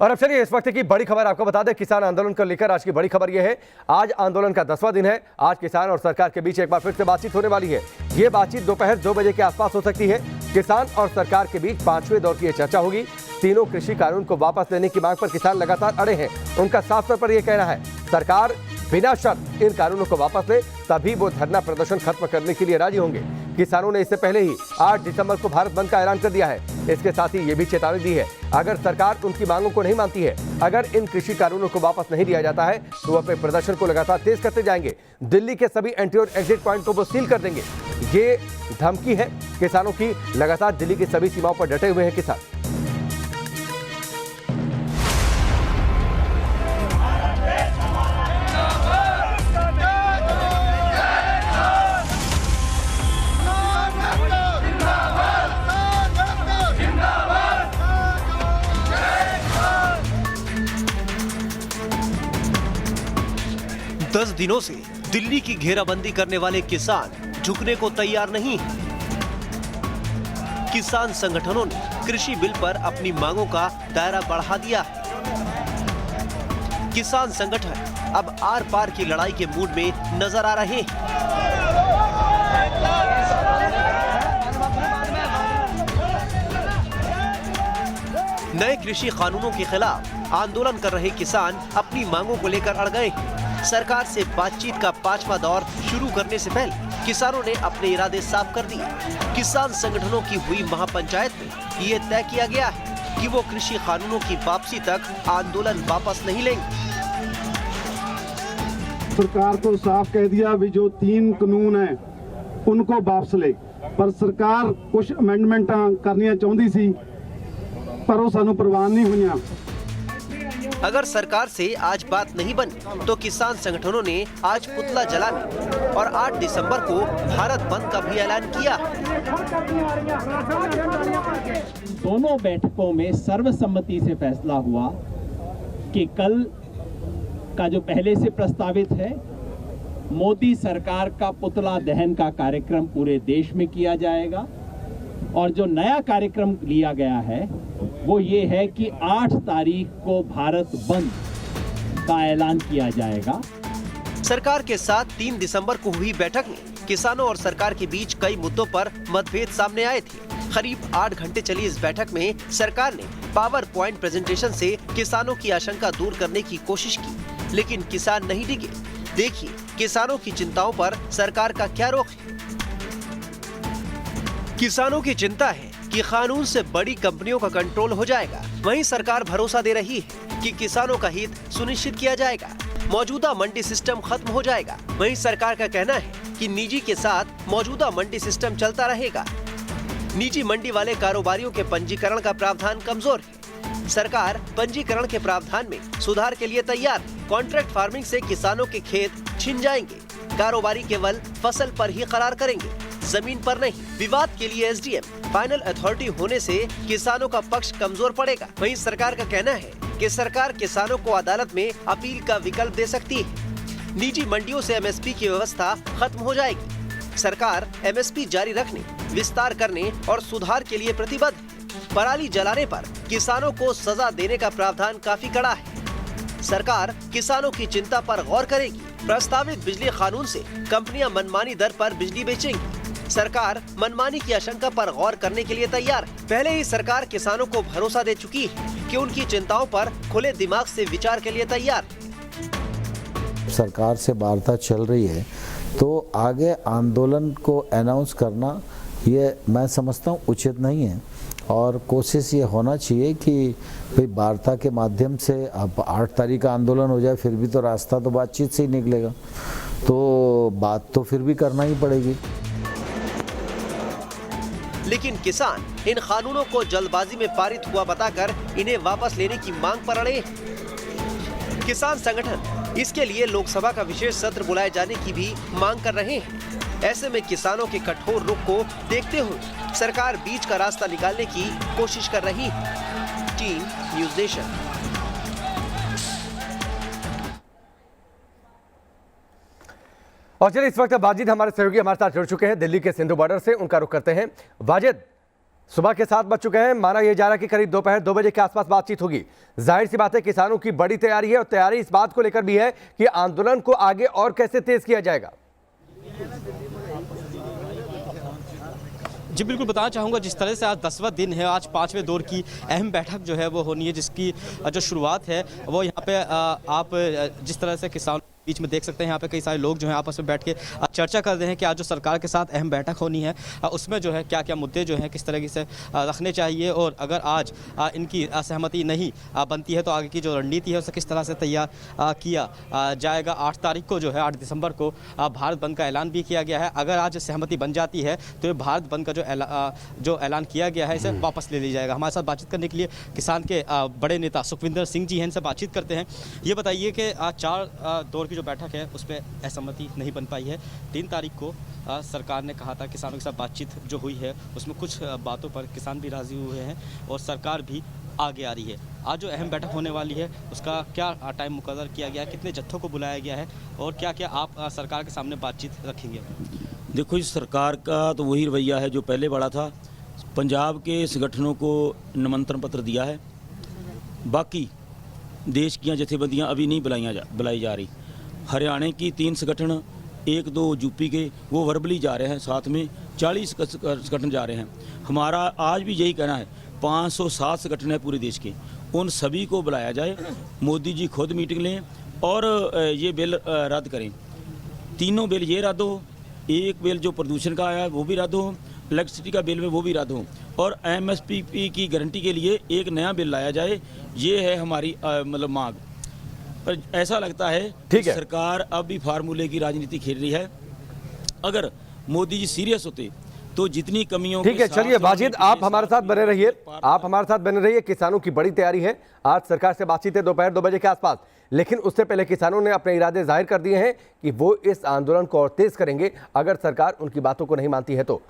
और अब चलिए इस वक्त की बड़ी खबर आपको बता दें। किसान आंदोलन को लेकर आज की बड़ी खबर यह है, आज आंदोलन का 10वां दिन है। आज किसान और सरकार के बीच एक बार फिर से बातचीत होने वाली है। ये बातचीत दोपहर 2 बजे के आसपास हो सकती है। किसान और सरकार के बीच 5वें दौर की यह चर्चा होगी। तीनों कृषि कानून को वापस लेने की मांग पर किसान लगातार अड़े हैं। उनका साफ तौर पर यह कहना है, सरकार बिना शर्त इन कानूनों को वापस ले, तभी वो धरना प्रदर्शन खत्म करने के लिए राजी होंगे। किसानों ने इससे पहले ही 8 दिसंबर को भारत बंद का ऐलान कर दिया है। इसके साथ ही ये भी चेतावनी दी है, अगर सरकार उनकी मांगों को नहीं मानती है, अगर इन कृषि कानूनों को वापस नहीं लिया जाता है, तो वो अपने प्रदर्शन को लगातार तेज करते जाएंगे। दिल्ली के सभी एंट्री और एग्जिट पॉइंट को वो सील कर देंगे। ये धमकी है किसानों की। लगातार दिल्ली की सभी सीमाओं पर डटे हुए हैं किसान। 10 दिनों से दिल्ली की घेराबंदी करने वाले किसान झुकने को तैयार नहीं हैं। किसान संगठनों ने कृषि बिल पर अपनी मांगों का दायरा बढ़ा दिया है। किसान संगठन अब आर पार की लड़ाई के मूड में नजर आ रहे हैं। नए कृषि कानूनों के खिलाफ आंदोलन कर रहे किसान अपनी मांगों को लेकर अड़ गए हैं। सरकार से बातचीत का 5वां दौर शुरू करने से पहले किसानों ने अपने इरादे साफ कर दिए। किसान संगठनों की हुई महापंचायत में ये तय किया गया है कि वो कृषि कानूनों की वापसी तक आंदोलन वापस नहीं लेंगे। सरकार को साफ कह दिया भी जो 3 कानून हैं उनको वापस ले, पर सरकार कुछ अमेंडमेंट करनी चाहती सी, पर वो सानू प्रवान नहीं हुई। अगर सरकार से आज बात नहीं बनी तो किसान संगठनों ने आज पुतला जलाने और 8 दिसंबर को भारत बंद का भी ऐलान किया। दोनों बैठकों में सर्वसम्मति से फैसला हुआ कि कल का जो पहले से प्रस्तावित है, मोदी सरकार का पुतला दहन का कार्यक्रम पूरे देश में किया जाएगा। और जो नया कार्यक्रम लिया गया है वो ये है कि 8 तारीख को भारत बंद का ऐलान किया जाएगा। सरकार के साथ 3 दिसंबर को हुई बैठक में किसानों और सरकार के बीच कई मुद्दों पर मतभेद सामने आए थे। करीब 8 घंटे चली इस बैठक में सरकार ने पावर पॉइंट प्रेजेंटेशन से किसानों की आशंका दूर करने की कोशिश की, लेकिन किसान नहीं डिगे। देखिए किसानों की चिंताओं पर सरकार का क्या रुख है। किसानों की चिंता है कि कानून से बड़ी कंपनियों का कंट्रोल हो जाएगा। वहीं सरकार भरोसा दे रही है कि किसानों का हित सुनिश्चित किया जाएगा। मौजूदा मंडी सिस्टम खत्म हो जाएगा। वहीं सरकार का कहना है कि निजी के साथ मौजूदा मंडी सिस्टम चलता रहेगा। निजी मंडी वाले कारोबारियों के पंजीकरण का प्रावधान कमजोर है। सरकार पंजीकरण के प्रावधान में सुधार के लिए तैयार है। कॉन्ट्रैक्ट फार्मिंग से किसानों के खेत छिन जाएंगे। कारोबारी केवल फसल पर ही करार करेंगे, जमीन पर नहीं। विवाद के लिए एसडीएम फाइनल अथॉरिटी होने से किसानों का पक्ष कमजोर पड़ेगा। वहीं सरकार का कहना है कि सरकार किसानों को अदालत में अपील का विकल्प दे सकती है। निजी मंडियों से एमएसपी की व्यवस्था खत्म हो जाएगी। सरकार एमएसपी जारी रखने, विस्तार करने और सुधार के लिए प्रतिबद्ध है। पराली जलाने पर किसानों को सजा देने का प्रावधान काफी कड़ा है। सरकार किसानों की चिंता पर गौर करेगी। प्रस्तावित बिजली कानून से कंपनियां मनमानी दर पर बिजली बेचेंगी। सरकार मनमानी की आशंका पर गौर करने के लिए तैयार है। पहले ही सरकार किसानों को भरोसा दे चुकी है कि उनकी चिंताओं पर खुले दिमाग से विचार के लिए तैयार है। सरकार से वार्ता चल रही है तो आगे आंदोलन को अनाउंस करना ये मैं समझता हूँ उचित नहीं है। और कोशिश ये होना चाहिए कि भाई वार्ता के माध्यम से अब 8 तारीख का आंदोलन हो जाए, फिर भी तो रास्ता तो बातचीत से ही निकलेगा, तो बात तो फिर भी करना ही पड़ेगी। लेकिन किसान इन कानूनों को जल्दबाजी में पारित हुआ बताकर इन्हें वापस लेने की मांग पर अड़े हैं। किसान संगठन इसके लिए लोकसभा का विशेष सत्र बुलाए जाने की भी मांग कर रहे हैं। ऐसे में किसानों के कठोर रुख को देखते हुए सरकार बीच का रास्ता निकालने की कोशिश कर रही है। Team news nation. और चलिए इस वक्त वाजिद हमारे सहयोगी हमारे साथ जुड़ चुके हैं दिल्ली के सिंधु बॉर्डर से। उनका रुख करते हैं। वाजिद, सुबह के 7 बज चुके हैं। माना यह जा रहा है कि करीब दोपहर 2 बजे के आसपास बातचीत होगी। जाहिर सी बात है किसानों की बड़ी तैयारी है और तैयारी इस बात को लेकर भी है कि आंदोलन को आगे और कैसे तेज किया जाएगा। जी बिल्कुल बताना चाहूँगा, जिस तरह से आज 10वां दिन है, आज 5वें दौर की अहम बैठक जो है वो होनी है, जिसकी जो शुरुआत है वो यहाँ पे आप जिस तरह से किसान बीच में देख सकते हैं, यहाँ पे कई सारे लोग जो हैं आपस में बैठ के चर्चा कर रहे हैं कि आज जो सरकार के साथ अहम बैठक होनी है उसमें जो है क्या क्या मुद्दे जो हैं किस तरीके से रखने चाहिए, और अगर आज इनकी असहमति नहीं बनती है तो आगे की जो रणनीति है उसे किस तरह से तैयार किया जाएगा। 8 तारीख को जो है 8 दिसंबर को भारत बंद का ऐलान भी किया गया है। अगर आज सहमति बन जाती है तो ये भारत बंद का जो ऐलान किया गया है इसे वापस ले लिया जाएगा। हमारे साथ बातचीत करने के लिए किसान के बड़े नेता सुखविंदर सिंह जी हैं, इनसे बातचीत करते हैं। ये बताइए कि 4 दौर की जो बैठक है उस पर असहमति नहीं बन पाई है। 3 तारीख को सरकार ने कहा था, किसानों के साथ बातचीत जो हुई है उसमें कुछ बातों पर किसान भी राजी हुए हैं और सरकार भी आगे आ रही है। आज जो अहम बैठक होने वाली है उसका क्या टाइम मुकर्रर किया गया है, कितने जत्थों को बुलाया गया है और क्या क्या आप सरकार के सामने बातचीत रखेंगे? देखो, इस सरकार का तो वही रवैया है जो पहले बड़ा था। पंजाब के संगठनों को निमंत्रण पत्र दिया है, बाकी देश की जथेबंदियां अभी नहीं बुलाई जा रही। हरियाणा की 3 संगठन, 1-2 यूपी के, वो वर्बली जा रहे हैं, साथ में 40 संगठन जा रहे हैं। हमारा आज भी यही कहना है, 507 संगठन है पूरे देश के, उन सभी को बुलाया जाए, मोदी जी खुद मीटिंग लें और ये बिल रद्द करें। तीनों बिल ये रद्द हो, एक बिल जो प्रदूषण का आया है वो भी रद्द हो, इलेक्ट्रिसिटी का बिल में वो भी रद्द हो, और MSP की गारंटी के लिए एक नया बिल लाया जाए। ये है हमारी मतलब मांग। पर ऐसा लगता है कि सरकार अब भी फार्मूले की राजनीति खेल रही है। अगर मोदी जी सीरियस होते तो जितनी कमियों ठीक है, चलिए वाजिद आप हमारे साथ बने रहिए, आप हमारे साथ बने रहिए। किसानों की बड़ी तैयारी है, आज सरकार से बातचीत है दोपहर 2 बजे के आसपास, लेकिन उससे पहले किसानों ने अपने इरादे जाहिर कर दिए हैं कि वो इस आंदोलन को और तेज करेंगे अगर सरकार उनकी बातों को नहीं मानती है तो।